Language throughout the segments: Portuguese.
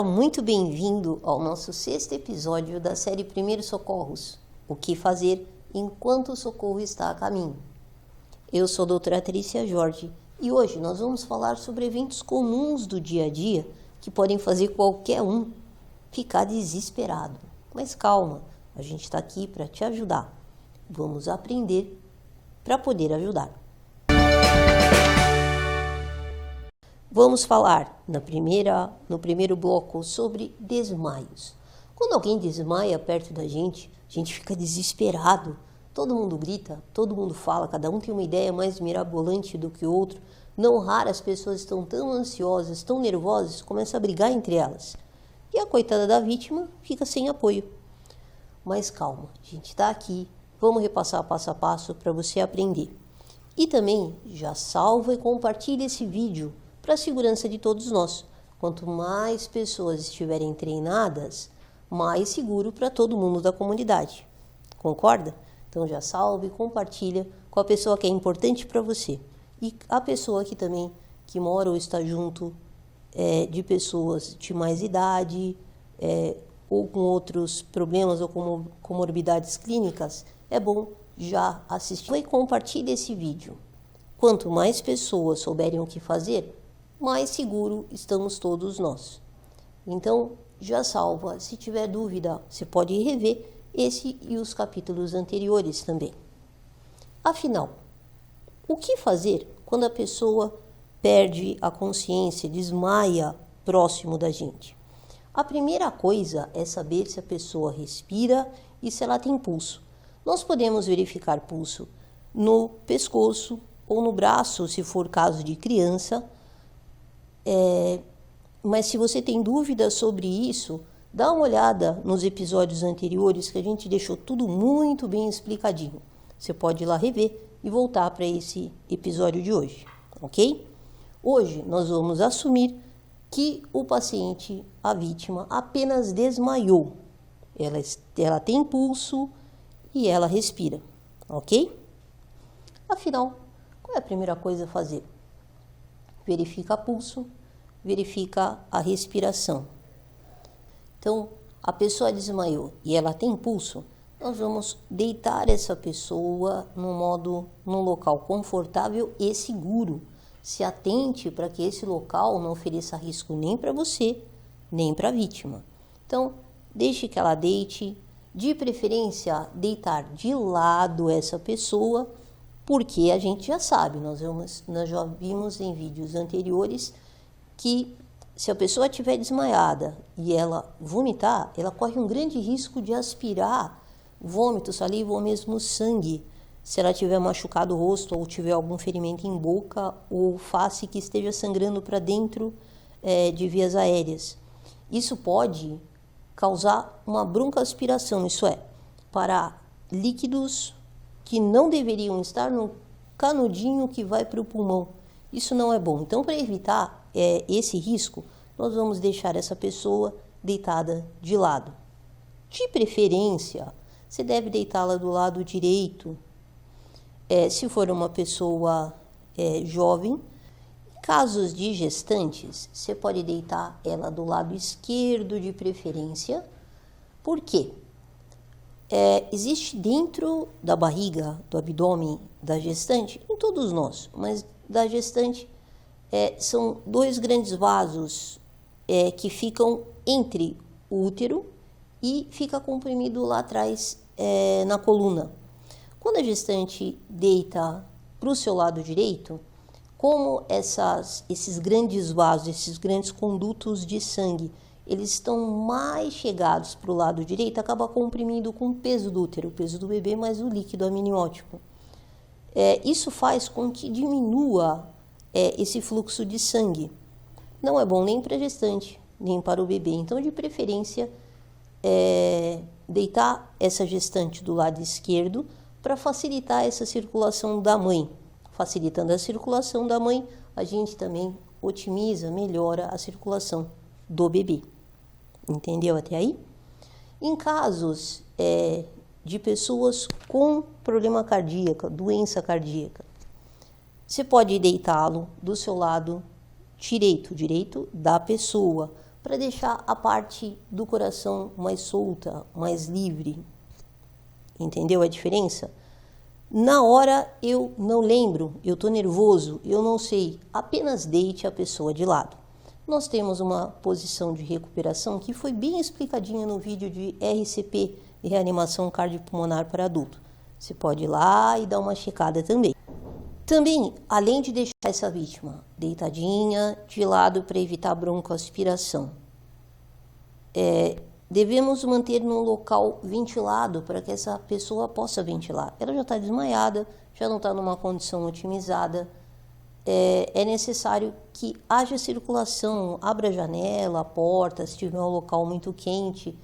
Seja muito bem-vindo ao nosso 6º episódio da série Primeiros Socorros. O que fazer enquanto o socorro está a caminho. Eu sou a doutora Trícia Jorge e hoje nós vamos falar sobre eventos comuns do dia a dia que podem fazer qualquer um ficar desesperado. Mas calma, a gente está aqui para te ajudar. Vamos aprender para poder ajudar. Vamos falar no primeiro bloco sobre desmaios. Quando alguém desmaia perto da gente, a gente fica desesperado. Todo mundo grita, todo mundo fala, cada um tem uma ideia mais mirabolante do que o outro. Não raro as pessoas estão tão ansiosas, tão nervosas, começam a brigar entre elas. E a coitada da vítima fica sem apoio. Mas calma, a gente está aqui, vamos repassar passo a passo para você aprender. E também já salva e compartilha esse vídeo para a segurança de todos nós. Quanto mais pessoas estiverem treinadas, mais seguro para todo mundo da comunidade. Concorda? Então já salve e compartilha com a pessoa que é importante para você. E a pessoa que também que mora ou está junto de pessoas de mais idade ou com outros problemas ou com comorbidades clínicas, é bom já assistir e compartilhe esse vídeo. Quanto mais pessoas souberem o que fazer, mais seguro estamos todos nós. Então, já salva. Se tiver dúvida, você pode rever esse e os capítulos anteriores também. Afinal, o que fazer quando a pessoa perde a consciência, desmaia próximo da gente? A primeira coisa é saber se a pessoa respira e se ela tem pulso. Nós podemos verificar pulso no pescoço ou no braço, se for caso de criança. Mas se você tem dúvidas sobre isso, dá uma olhada nos episódios anteriores que a gente deixou tudo muito bem explicadinho. Você pode ir lá rever e voltar para esse episódio de hoje, ok? Hoje nós vamos assumir que o paciente, a vítima, apenas desmaiou. Ela tem pulso e ela respira, ok? Afinal, qual é a primeira coisa a fazer? Verifica pulso, verifica a respiração. Então, a pessoa desmaiou e ela tem pulso, nós vamos deitar essa pessoa num local confortável e seguro. Se atente para que esse local não ofereça risco nem para você, nem para a vítima. Então, deixe que ela deite, de preferência deitar de lado essa pessoa, porque a gente já sabe, nós já vimos em vídeos anteriores que se a pessoa estiver desmaiada e ela vomitar, ela corre um grande risco de aspirar vômito, saliva ou mesmo sangue, se ela tiver machucado o rosto ou tiver algum ferimento em boca ou face que esteja sangrando para dentro de vias aéreas. Isso pode causar uma broncoaspiração, isso é, para líquidos que não deveriam estar no canudinho que vai para o pulmão. Isso não é bom. Então, para evitar esse risco, nós vamos deixar essa pessoa deitada de lado. De preferência, você deve deitá-la do lado direito. Se for uma pessoa jovem, em casos de gestantes, você pode deitar ela do lado esquerdo de preferência. Por quê? Existe dentro da barriga, do abdômen da gestante, em todos nós, mas da gestante, são 2 grandes vasos que ficam entre o útero e fica comprimido lá atrás na coluna. Quando a gestante deita para o seu lado direito, como esses grandes vasos, esses grandes condutos de sangue, eles estão mais chegados para o lado direito, acaba comprimindo com o peso do útero, o peso do bebê mais o líquido amniótico. Isso faz com que diminua esse fluxo de sangue. Não é bom nem para a gestante, nem para o bebê. Então, de preferência, deitar essa gestante do lado esquerdo para facilitar essa circulação da mãe. Facilitando a circulação da mãe, a gente também otimiza, melhora a circulação do bebê. Entendeu até aí? Em casos de pessoas com problema cardíaco, doença cardíaca, você pode deitá-lo do seu lado direito da pessoa, para deixar a parte do coração mais solta, mais livre. Entendeu a diferença? Na hora eu não lembro, eu estou nervoso, eu não sei, apenas deite a pessoa de lado. Nós temos uma posição de recuperação que foi bem explicadinha no vídeo de RCP, de reanimação cardiopulmonar para adulto. Você pode ir lá e dar uma checada também. Também, além de deixar essa vítima deitadinha, de lado para evitar broncoaspiração, devemos manter num local ventilado para que essa pessoa possa ventilar. Ela já está desmaiada, já não está numa condição otimizada. É necessário que haja circulação, abra a janela, a porta, se tiver um local muito quente,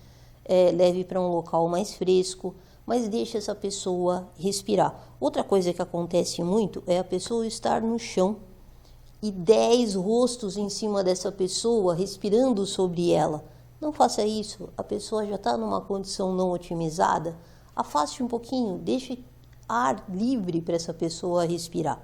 leve para um local mais fresco, mas deixe essa pessoa respirar. Outra coisa que acontece muito é a pessoa estar no chão e 10 rostos em cima dessa pessoa respirando sobre ela. Não faça isso, a pessoa já está numa condição não otimizada, afaste um pouquinho, deixe ar livre para essa pessoa respirar.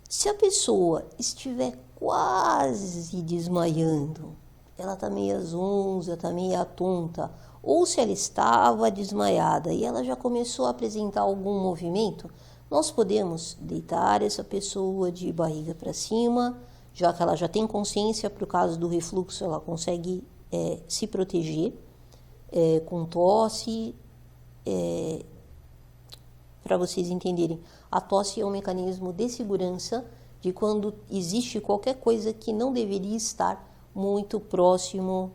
Se a pessoa estiver quase desmaiando, ela está meio zonza, está meio tonta, ou se ela estava desmaiada e ela já começou a apresentar algum movimento, nós podemos deitar essa pessoa de barriga para cima, já que ela já tem consciência, para o caso do refluxo, ela consegue se proteger com tosse. Para vocês entenderem, a tosse é um mecanismo de segurança de quando existe qualquer coisa que não deveria estar muito próximo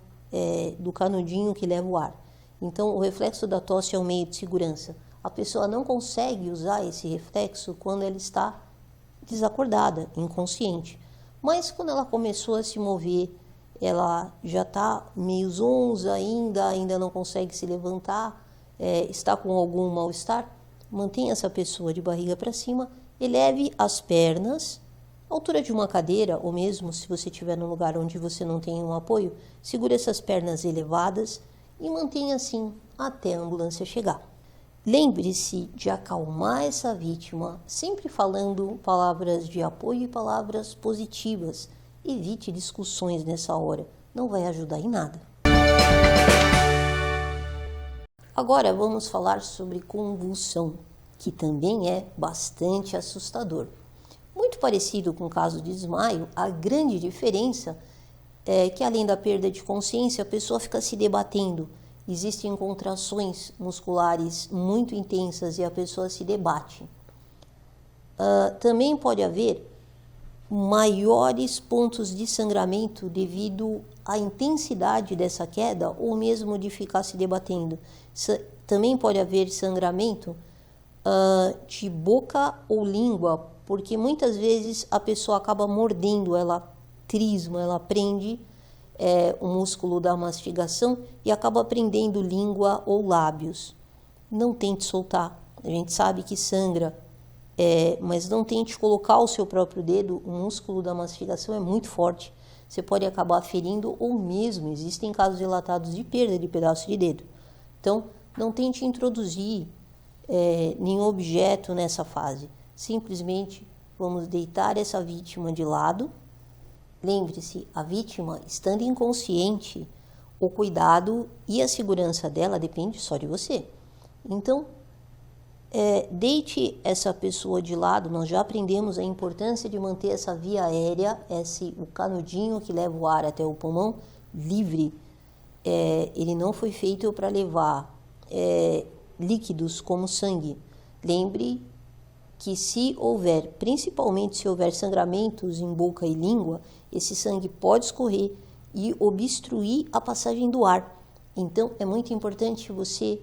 do canudinho que leva o ar. Então, o reflexo da tosse é um meio de segurança. A pessoa não consegue usar esse reflexo quando ela está desacordada, inconsciente. Mas quando ela começou a se mover, ela já está meio zonza ainda não consegue se levantar, está com algum mal-estar, mantenha essa pessoa de barriga para cima, eleve as pernas, altura de uma cadeira, ou mesmo se você estiver num lugar onde você não tem um apoio, segure essas pernas elevadas e mantenha assim até a ambulância chegar. Lembre-se de acalmar essa vítima, sempre falando palavras de apoio e palavras positivas. Evite discussões nessa hora, não vai ajudar em nada. Agora vamos falar sobre convulsão, que também é bastante assustador. Muito parecido com o caso de desmaio, a grande diferença é que além da perda de consciência, a pessoa fica se debatendo. Existem contrações musculares muito intensas e a pessoa se debate. Também pode haver maiores pontos de sangramento devido à intensidade dessa queda ou mesmo de ficar se debatendo. Também pode haver sangramento de boca ou língua, porque muitas vezes a pessoa acaba mordendo, ela trisma, ela prende o músculo da mastigação e acaba prendendo língua ou lábios. Não tente soltar, a gente sabe que sangra, mas não tente colocar o seu próprio dedo, o músculo da mastigação é muito forte, você pode acabar ferindo ou mesmo existem casos relatados de perda de pedaço de dedo. Então, não tente introduzir nenhum objeto nessa fase, simplesmente vamos deitar essa vítima de lado. Lembre-se, a vítima estando inconsciente, o cuidado e a segurança dela depende só de você. Então, deite essa pessoa de lado. Nós já aprendemos a importância de manter essa via aérea, o canudinho que leva o ar até o pulmão, livre. Ele não foi feito para levar líquidos como sangue. Lembre que se houver, principalmente se houver sangramentos em boca e língua, esse sangue pode escorrer e obstruir a passagem do ar. Então, é muito importante você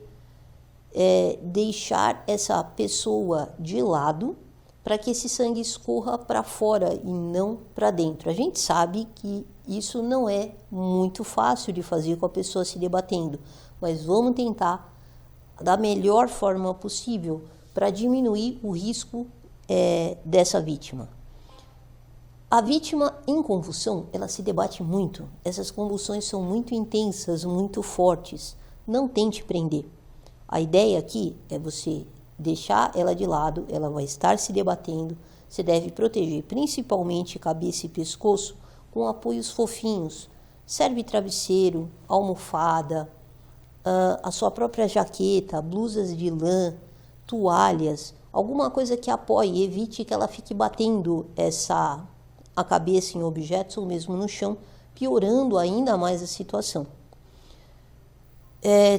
deixar essa pessoa de lado para que esse sangue escorra para fora e não para dentro. A gente sabe que isso não é muito fácil de fazer com a pessoa se debatendo, mas vamos tentar da melhor forma possível para diminuir o risco dessa vítima. A vítima em convulsão, ela se debate muito. Essas convulsões são muito intensas, muito fortes. Não tente prender. A ideia aqui é você deixar ela de lado, ela vai estar se debatendo. Você deve proteger principalmente cabeça e pescoço com apoios fofinhos, Serve travesseiro, almofada, a sua própria jaqueta, blusas de lã, toalhas, alguma coisa que apoie, evite que ela fique batendo a cabeça em objetos ou mesmo no chão, piorando ainda mais a situação.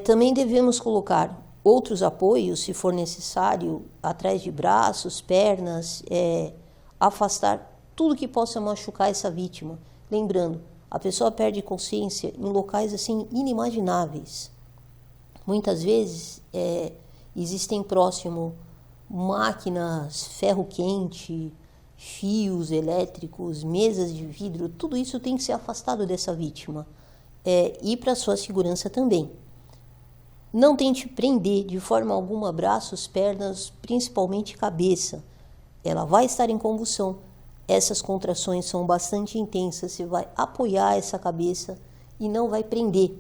Também devemos colocar outros apoios, se for necessário, atrás de braços, pernas, afastar tudo que possa machucar essa vítima. Lembrando, a pessoa perde consciência em locais assim inimagináveis. Muitas vezes existem próximo máquinas, ferro quente, fios elétricos, mesas de vidro, tudo isso tem que ser afastado dessa vítima e para sua segurança também. Não tente prender de forma alguma braços, pernas, principalmente cabeça. Ela vai estar em convulsão. Essas contrações são bastante intensas. Você vai apoiar essa cabeça e não vai prender.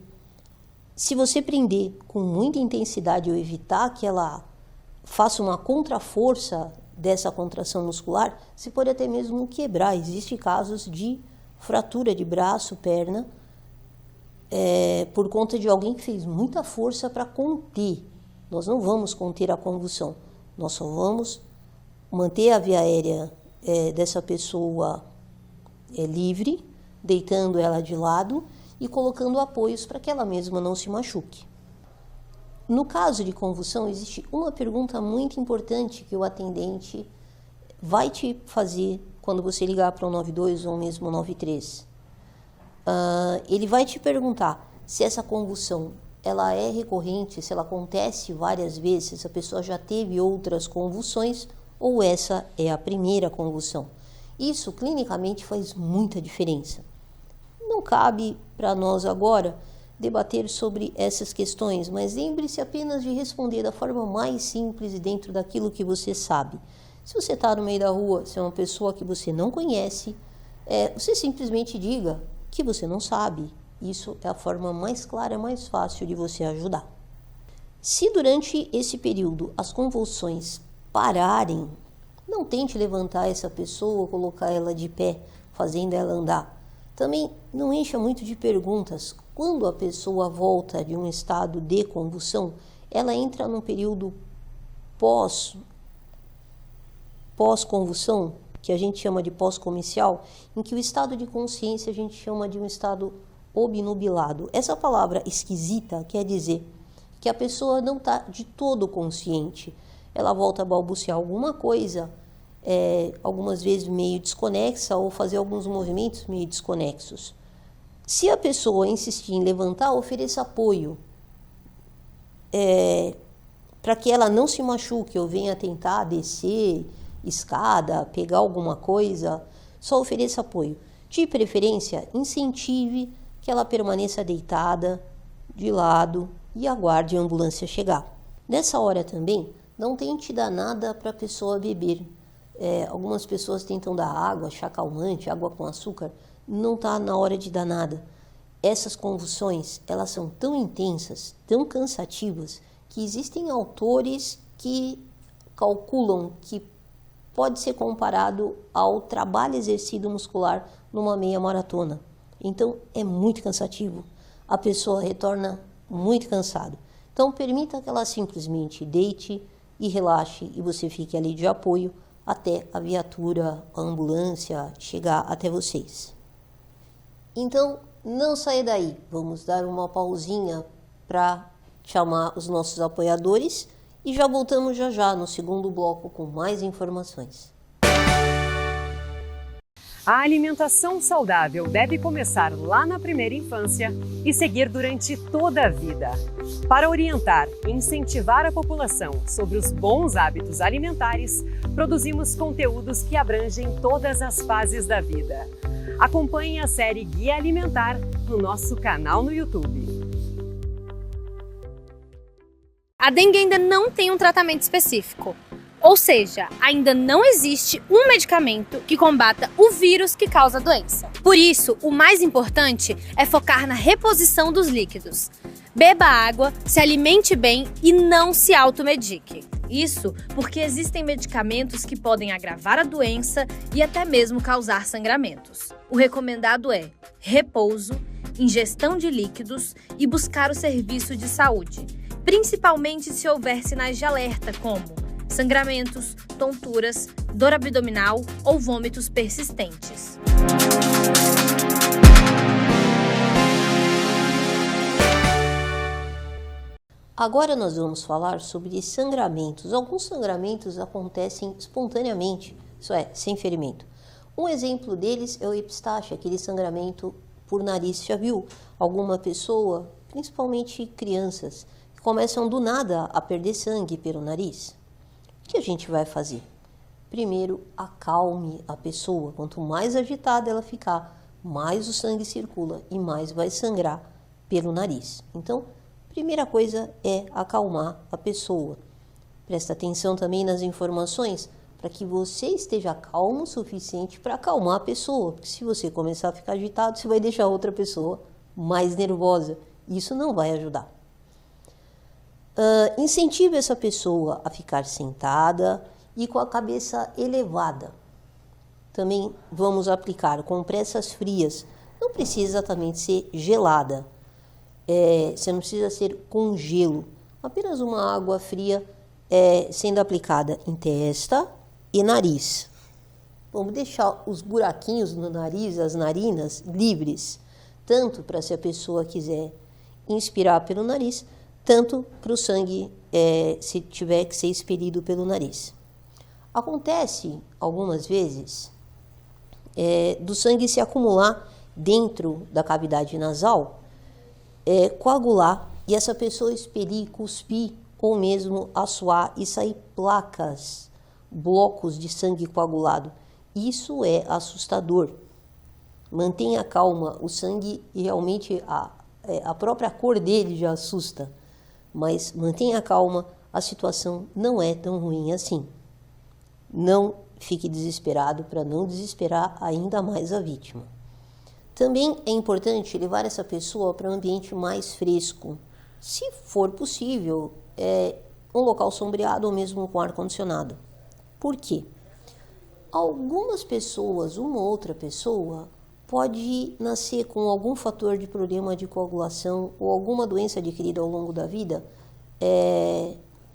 Se você prender com muita intensidade ou evitar que ela faça uma contraforça dessa contração muscular, você pode até mesmo quebrar. Existem casos de fratura de braço, perna, por conta de alguém que fez muita força para conter. Nós não vamos conter a convulsão, nós só vamos manter a via aérea dessa pessoa livre, deitando ela de lado e colocando apoios para que ela mesma não se machuque. No caso de convulsão, existe uma pergunta muito importante que o atendente vai te fazer quando você ligar para o 92 ou mesmo 93. Ele vai te perguntar se essa convulsão ela é recorrente, se ela acontece várias vezes, se essa pessoa já teve outras convulsões ou essa é a primeira convulsão. Isso clinicamente faz muita diferença. Não cabe para nós agora debater sobre essas questões, mas lembre-se apenas de responder da forma mais simples e dentro daquilo que você sabe. Se você está no meio da rua, se é uma pessoa que você não conhece, você simplesmente diga que você não sabe. Isso é a forma mais clara, mais fácil de você ajudar. Se durante esse período as convulsões pararem, não tente levantar essa pessoa, colocar ela de pé, fazendo ela andar. Também não encha muito de perguntas. Quando a pessoa volta de um estado de convulsão, ela entra num período pós-convulsão, que a gente chama de pós-comicial, em que o estado de consciência a gente chama de um estado obnubilado. Essa palavra esquisita quer dizer que a pessoa não está de todo consciente. Ela volta a balbuciar alguma coisa, algumas vezes meio desconexa, ou fazer alguns movimentos meio desconexos. Se a pessoa insistir em levantar, ofereça apoio para que ela não se machuque ou venha tentar descer escada, pegar alguma coisa, só ofereça apoio. De preferência, incentive que ela permaneça deitada, de lado e aguarde a ambulância chegar. Nessa hora também, não tente dar nada para a pessoa beber. Algumas pessoas tentam dar água, chá calmante, água com açúcar. Não está na hora de dar nada. Essas convulsões, elas são tão intensas, tão cansativas, que existem autores que calculam que pode ser comparado ao trabalho exercido muscular numa meia maratona. Então, é muito cansativo. A pessoa retorna muito cansada. Então, permita que ela simplesmente deite e relaxe e você fique ali de apoio até a viatura, a ambulância chegar até vocês. Então, não saia daí. Vamos dar uma pausinha para chamar os nossos apoiadores e já voltamos já no segundo bloco com mais informações. A alimentação saudável deve começar lá na primeira infância e seguir durante toda a vida. Para orientar e incentivar a população sobre os bons hábitos alimentares, produzimos conteúdos que abrangem todas as fases da vida. Acompanhe a série Guia Alimentar no nosso canal no YouTube. A dengue ainda não tem um tratamento específico. Ou seja, ainda não existe um medicamento que combata o vírus que causa a doença. Por isso, o mais importante é focar na reposição dos líquidos. Beba água, se alimente bem e não se automedique. Isso porque existem medicamentos que podem agravar a doença e até mesmo causar sangramentos. O recomendado é repouso, ingestão de líquidos e buscar o serviço de saúde, principalmente se houver sinais de alerta como sangramentos, tonturas, dor abdominal ou vômitos persistentes. Agora nós vamos falar sobre sangramentos. Alguns sangramentos acontecem espontaneamente, isso é, sem ferimento. Um exemplo deles é o epistaxe, aquele sangramento por nariz. Já viu alguma pessoa, principalmente crianças, que começam do nada a perder sangue pelo nariz? O que a gente vai fazer? Primeiro, acalme a pessoa. Quanto mais agitada ela ficar, mais o sangue circula e mais vai sangrar pelo nariz. Então, primeira coisa é acalmar a pessoa. Presta atenção também nas informações para que você esteja calmo o suficiente para acalmar a pessoa. Porque se você começar a ficar agitado, você vai deixar outra pessoa mais nervosa. Isso não vai ajudar. Incentive essa pessoa a ficar sentada e com a cabeça elevada. Também vamos aplicar compressas frias. Não precisa exatamente ser gelada. Você não precisa ser com gelo. Apenas uma água fria sendo aplicada em testa e nariz. Vamos deixar os buraquinhos no nariz, as narinas, livres. Tanto para se a pessoa quiser inspirar pelo nariz, tanto para o sangue, se tiver que ser expelido pelo nariz. Acontece, algumas vezes, do sangue se acumular dentro da cavidade nasal, coagular e essa pessoa expelir, cuspir ou mesmo assoar e sair placas, blocos de sangue coagulado. Isso é assustador. Mantenha calma, o sangue realmente, a própria cor dele já assusta. Mas mantenha calma, a situação não é tão ruim assim. Não fique desesperado para não desesperar ainda mais a vítima. Também é importante levar essa pessoa para um ambiente mais fresco. Se for possível, um local sombreado ou mesmo com ar-condicionado. Por quê? Algumas pessoas, uma outra pessoa, pode nascer com algum fator de problema de coagulação ou alguma doença adquirida ao longo da vida,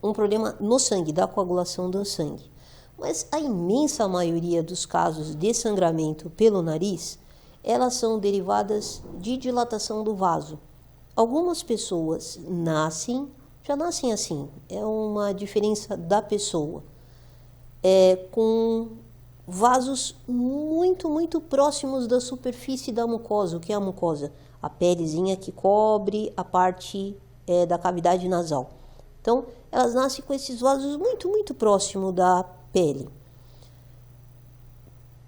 um problema no sangue, da coagulação do sangue. Mas a imensa maioria dos casos de sangramento pelo nariz, elas são derivadas de dilatação do vaso. Algumas pessoas já nascem assim, é uma diferença da pessoa, com vasos muito, muito próximos da superfície da mucosa. O que é a mucosa? A pelezinha que cobre a parte da cavidade nasal. Então, elas nascem com esses vasos muito, muito próximos da pele.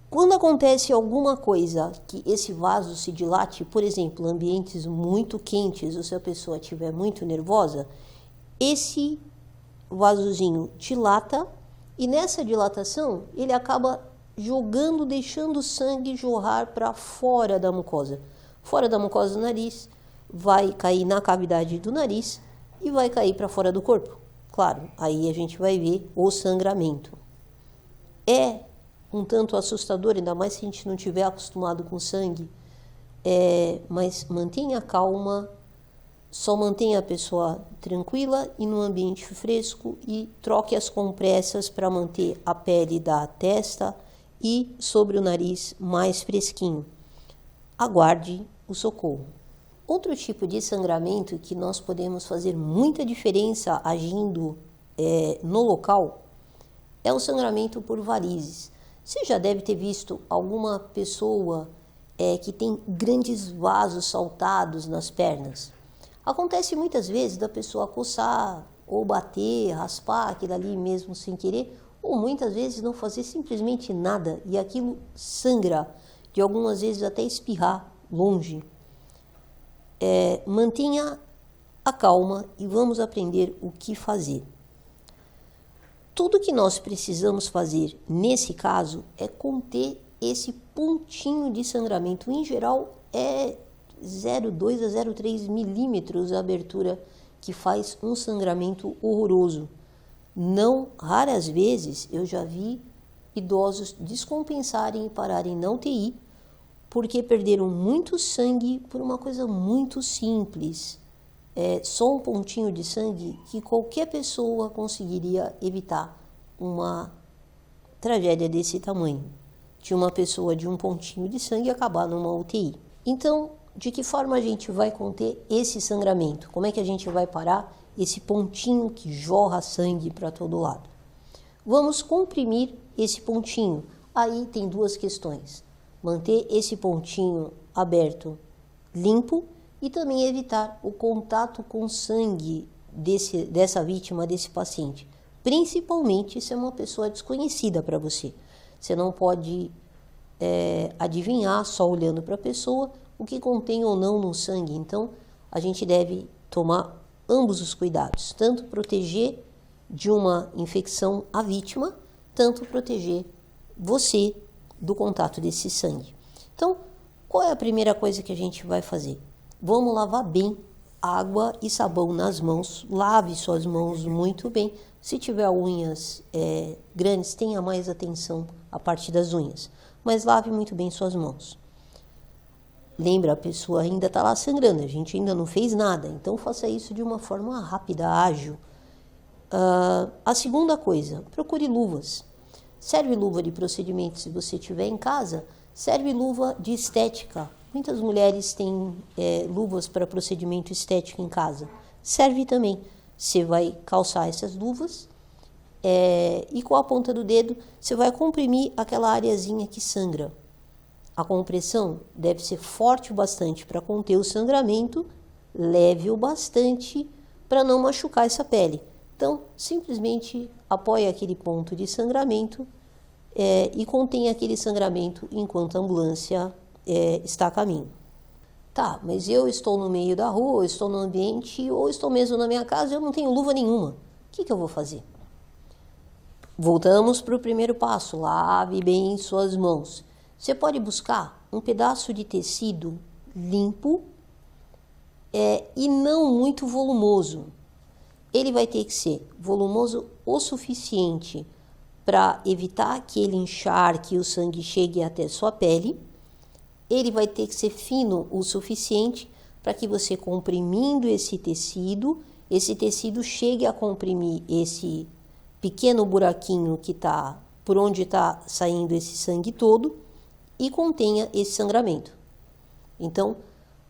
Quando acontece alguma coisa que esse vaso se dilate, por exemplo, ambientes muito quentes, ou se a pessoa estiver muito nervosa, esse vasozinho dilata e nessa dilatação ele acaba deixando o sangue jorrar para fora da mucosa. Fora da mucosa do nariz, vai cair na cavidade do nariz e vai cair para fora do corpo. Claro, aí a gente vai ver o sangramento. É um tanto assustador, ainda mais se a gente não estiver acostumado com sangue, mas mantenha calma, só mantenha a pessoa tranquila e no ambiente fresco e troque as compressas para manter a pele da testa e sobre o nariz mais fresquinho. Aguarde o socorro. Outro tipo de sangramento que nós podemos fazer muita diferença agindo no local é o sangramento por varizes. Você já deve ter visto alguma pessoa que tem grandes vasos saltados nas pernas. Acontece muitas vezes da pessoa coçar ou bater, raspar aquilo ali mesmo sem querer, ou muitas vezes não fazer simplesmente nada e aquilo sangra, de algumas vezes até espirrar longe. Mantenha a calma e vamos aprender o que fazer. Tudo que nós precisamos fazer nesse caso é conter esse pontinho de sangramento. Em geral, 0,2 a 0,3 milímetros a abertura, que faz um sangramento horroroso. Não raras vezes eu já vi idosos descompensarem e pararem na UTI porque perderam muito sangue por uma coisa muito simples. Só um pontinho de sangue que qualquer pessoa conseguiria evitar uma tragédia desse tamanho. De uma pessoa de um pontinho de sangue acabar numa UTI. Então, de que forma a gente vai conter esse sangramento? Como é que a gente vai parar esse pontinho que jorra sangue para todo lado? Vamos comprimir esse pontinho. Aí tem duas questões. Manter esse pontinho aberto, limpo, e também evitar o contato com sangue dessa vítima, desse paciente. Principalmente se é uma pessoa desconhecida para você. Você não pode adivinhar só olhando para a pessoa o que contém ou não no sangue. Então, a gente deve tomar ambos os cuidados. Tanto proteger de uma infecção a vítima, tanto proteger você do contato desse sangue. Então, qual é a primeira coisa que a gente vai fazer? Vamos lavar bem água e sabão nas mãos. Lave suas mãos muito bem. Se tiver unhas grandes, tenha mais atenção à parte das unhas. Mas lave muito bem suas mãos. Lembra, a pessoa ainda está lá sangrando, a gente ainda não fez nada. Então, faça isso de uma forma rápida, ágil. A segunda coisa, procure luvas. Serve luva de procedimento se você tiver em casa. Serve luva de estética. Muitas mulheres têm luvas para procedimento estético em casa. Serve também. Você vai calçar essas luvas e com a ponta do dedo você vai comprimir aquela areazinha que sangra. A compressão deve ser forte o bastante para conter o sangramento, leve o bastante para não machucar essa pele. Então, simplesmente apoie aquele ponto de sangramento e contém aquele sangramento enquanto a ambulância está a caminho. Tá, mas eu estou no meio da rua, eu estou no ambiente, ou estou mesmo na minha casa e eu não tenho luva nenhuma. O que eu vou fazer? Voltamos para o primeiro passo, lave bem suas mãos. Você pode buscar um pedaço de tecido limpo e não muito volumoso. Ele vai ter que ser volumoso o suficiente para evitar que ele encharque e o sangue chegue até sua pele. Ele vai ter que ser fino o suficiente para que você, comprimindo esse tecido chegue a comprimir esse pequeno buraquinho que está por onde está saindo esse sangue todo e contenha esse sangramento. Então,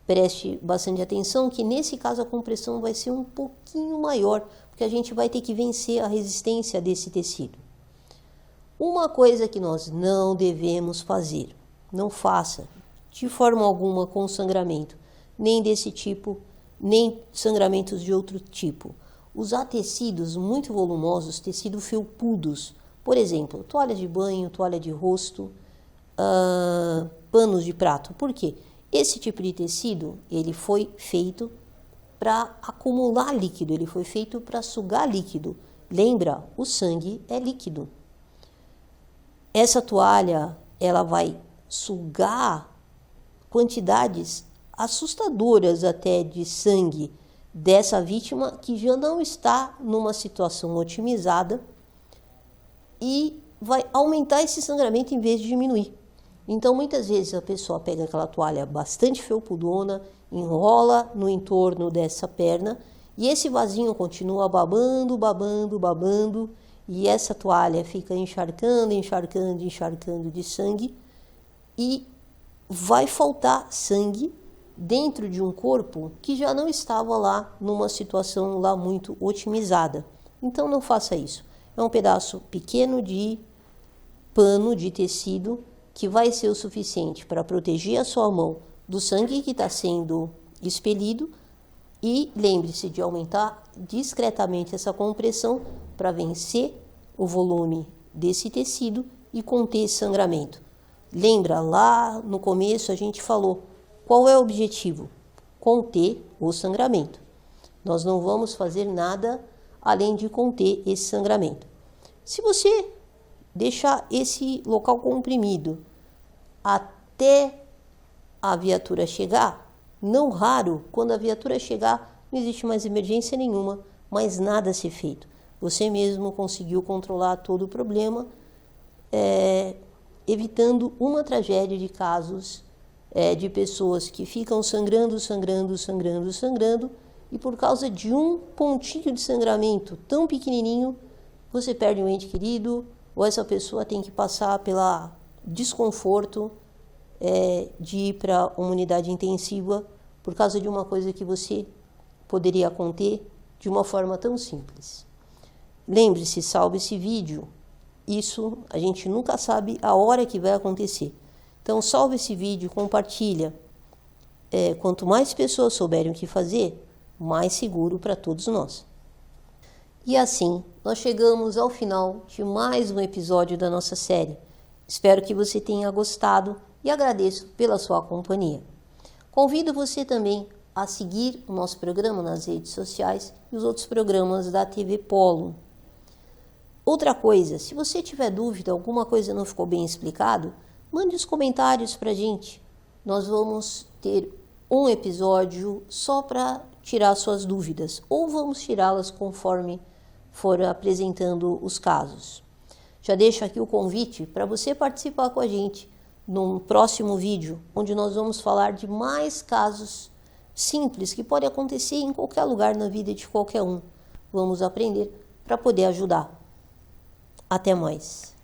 preste bastante atenção que nesse caso a compressão vai ser um pouquinho maior, porque a gente vai ter que vencer a resistência desse tecido. Uma coisa que nós não devemos fazer, não faça de forma alguma com sangramento, nem desse tipo, nem sangramentos de outro tipo. Usar tecidos muito volumosos, tecidos felpudos, por exemplo, toalhas de banho, toalha de rosto, panos de prato. Por quê? Esse tipo de tecido, ele foi feito para acumular líquido, ele foi feito para sugar líquido. Lembra, o sangue é líquido. Essa toalha, ela vai sugar quantidades assustadoras até de sangue dessa vítima que já não está numa situação otimizada e vai aumentar esse sangramento em vez de diminuir. Então, muitas vezes a pessoa pega aquela toalha bastante felpudona, enrola no entorno dessa perna e esse vasinho continua babando, babando, babando e essa toalha fica encharcando, encharcando, encharcando de sangue e vai faltar sangue dentro de um corpo que já não estava lá numa situação lá muito otimizada. Então, não faça isso. É um pedaço pequeno de pano, de tecido, que vai ser o suficiente para proteger a sua mão do sangue que está sendo expelido e lembre-se de aumentar discretamente essa compressão para vencer o volume desse tecido e conter esse sangramento. Lembra, lá no começo a gente falou, qual é o objetivo? Conter o sangramento. Nós não vamos fazer nada além de conter esse sangramento. Se você deixar esse local comprimido até a viatura chegar, Não raro, quando a viatura chegar, não existe mais emergência nenhuma, mas nada a ser feito. Você mesmo conseguiu controlar todo o problema, evitando uma tragédia de casos de pessoas que ficam sangrando, e por causa de um pontinho de sangramento tão pequenininho, você perde um ente querido, ou essa pessoa tem que passar pelo desconforto de ir para uma unidade intensiva por causa de uma coisa que você poderia conter de uma forma tão simples. Lembre-se, salve esse vídeo. Isso a gente nunca sabe a hora que vai acontecer. Então salve esse vídeo, compartilha. Quanto mais pessoas souberem o que fazer, mais seguro para todos nós. E assim, nós chegamos ao final de mais um episódio da nossa série. Espero que você tenha gostado e agradeço pela sua companhia. Convido você também a seguir o nosso programa nas redes sociais e os outros programas da TV Polo. Outra coisa, se você tiver dúvida, alguma coisa não ficou bem explicado, mande os comentários para a gente. Nós vamos ter um episódio só para tirar suas dúvidas, ou vamos tirá-las conforme for apresentando os casos. Já deixo aqui o convite para você participar com a gente num próximo vídeo, onde nós vamos falar de mais casos simples que podem acontecer em qualquer lugar na vida de qualquer um. Vamos aprender para poder ajudar. Até mais.